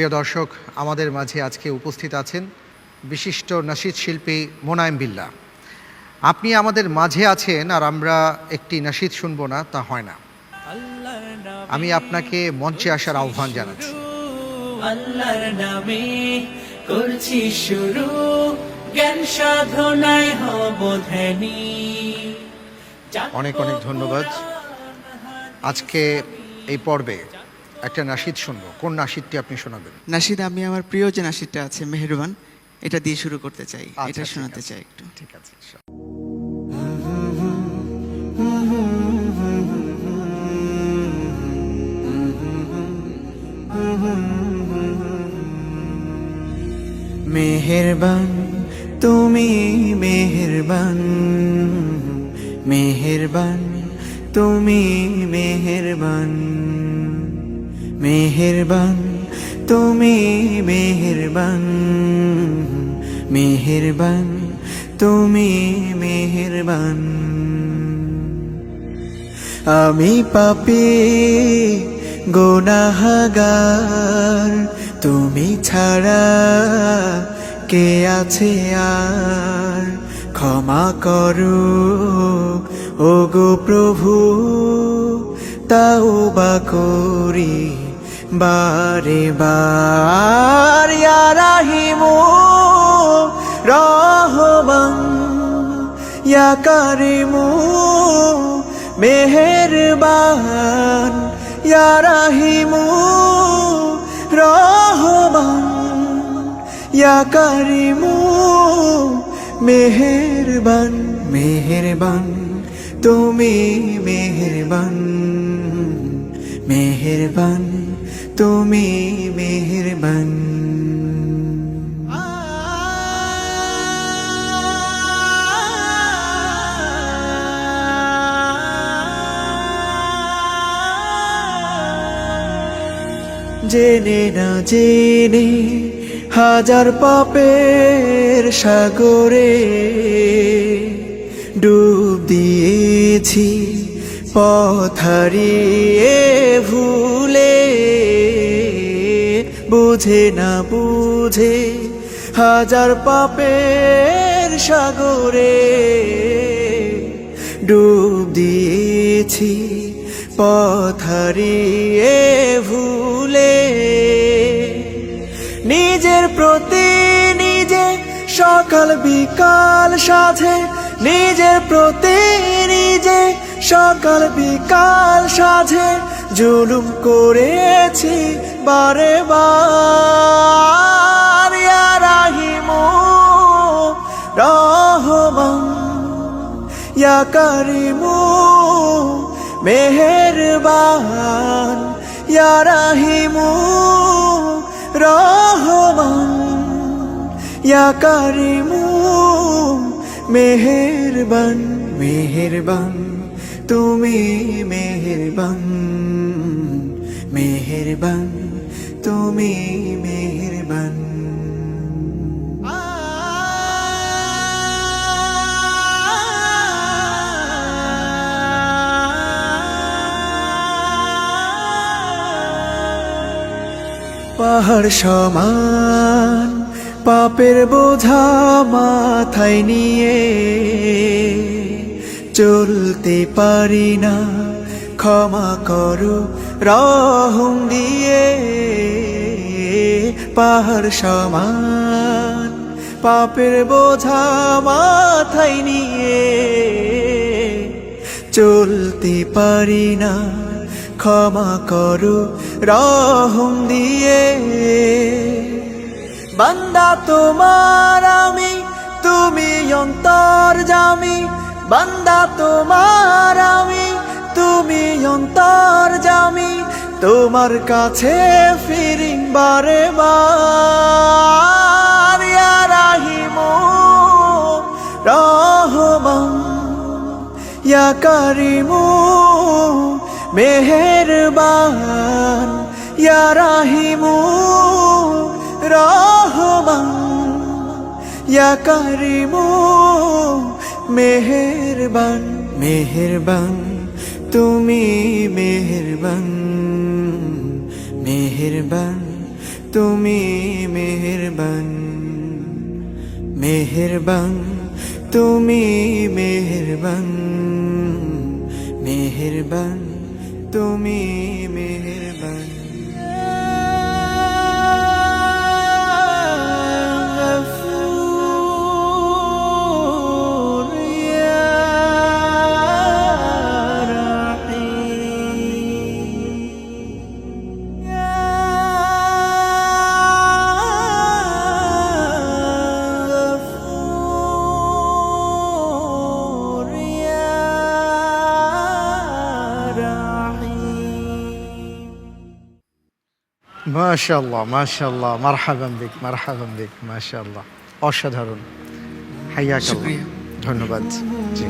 প্রিয় দর্শক, আমাদের মাঝে আজকে উপস্থিত আছেন বিশিষ্ট নাশিদ শিল্পী মোনায়েম বিল্লাহ। আপনি আমাদের মাঝে আছেন আর আমরা একটি নাশিদ শুনবো না, তা হয় না। আমি আপনাকে মঞ্চে আসার আহ্বান জানাচ্ছি। আল্লাহর নামে করছি শুরু, জ্ঞান সাধনায় হব ধ্যানী। অনেক অনেক ধন্যবাদ। আজকে এই পর্বে একটা নাশিদ শুনবো। কোন নাশিদটি আপনি শোনাবেন? নাশিদ, আমি আমার প্রিয় যে নাশিদটা আছে মেহেরবান, এটা দিয়ে শুরু করতে চাই, এটা শোনাতে চাই একটু। ঠিক আছে। মেহেরবান তুমি, মেহেরবান, মেহেরবান তুমি, মেহেরবান, মেহেরবান তুমি, মেহেরবান, মেহেরবান তুমি, মেহেরবান। আমি পাপী গুনাহগার, তুমি ছাড়া কে আছে আর? ক্ষমা করো ওগো প্রভু, তাওবা করি বারে বার। ইয়া রাহিমু রহমান, ইয়া কারিমু মেহেরবান, ইয়া রাহিমু রহমান, ইয়া কারিমু মেহেরবান। মেহেরবান তুমি, মেহেরবান, মেহেরবান তুমি, মেহেরবান। জেনে না জেনে হাজার পাপের সাগরে ডুব দিয়েছি, পথ হারিয়ে ভুলে। বুঝে না বুঝে হাজার পাপের সাগরে ডুব দিয়েছি, পথ হারিয়ে ভুলে। নিজের প্রতি নিজে সকাল বিকাল সাধে, নিজের প্রতি নিজে সকাল বিকাল সাধে জুলুম করেছি বারে বার। ইয়া রাহিমু রহমান, ইয়া কারিমু মেহেরবান, ইয়া রাহিমু রহমান, ইয়া কারিমু মেহেরবান। মেহেরবান তুমি, মেহেরবান, মেহেরবান তুমি, মেহেরবান। পাহাড় সমান পাপের বোঝা মাথায় নিয়ে চলতে পারি না, ক্ষমা করো রহম দিয়ে। পাহাড় সমান পাপের বোঝা মাথায় নিয়ে চলতে পারি না, ক্ষমা করো রহম দিয়ে। বান্দা তোমার আমি, তুমি অন্তর্যামী। বান্দা তোমার আমি, তুমি অন্তর্যামী। তোমার কাছে ফিরি বারে বার। ইয়া রাহিমু রহমান, ইয়া কারিমু মেহেরবান, ইয়া রাহিমু রহমান, ইয়া কারিমু মেহেরবান। মেহেরবান তুমি, মেহেরবান, মেহেরবান তুমি মেহেরবান, মেহেরবান, তুমি মেহেরবান, মেহেরবান, তুমি মেহেরবান। মাশাআল্লাহ মাশাআল্লাহ, মারহাবান বিক মারহাবান বিক, মাশাআল্লাহ, অসাধারণ। হাইয়াকাল্লাহ, শুকরিয়া। ধন্যবাদ। জি।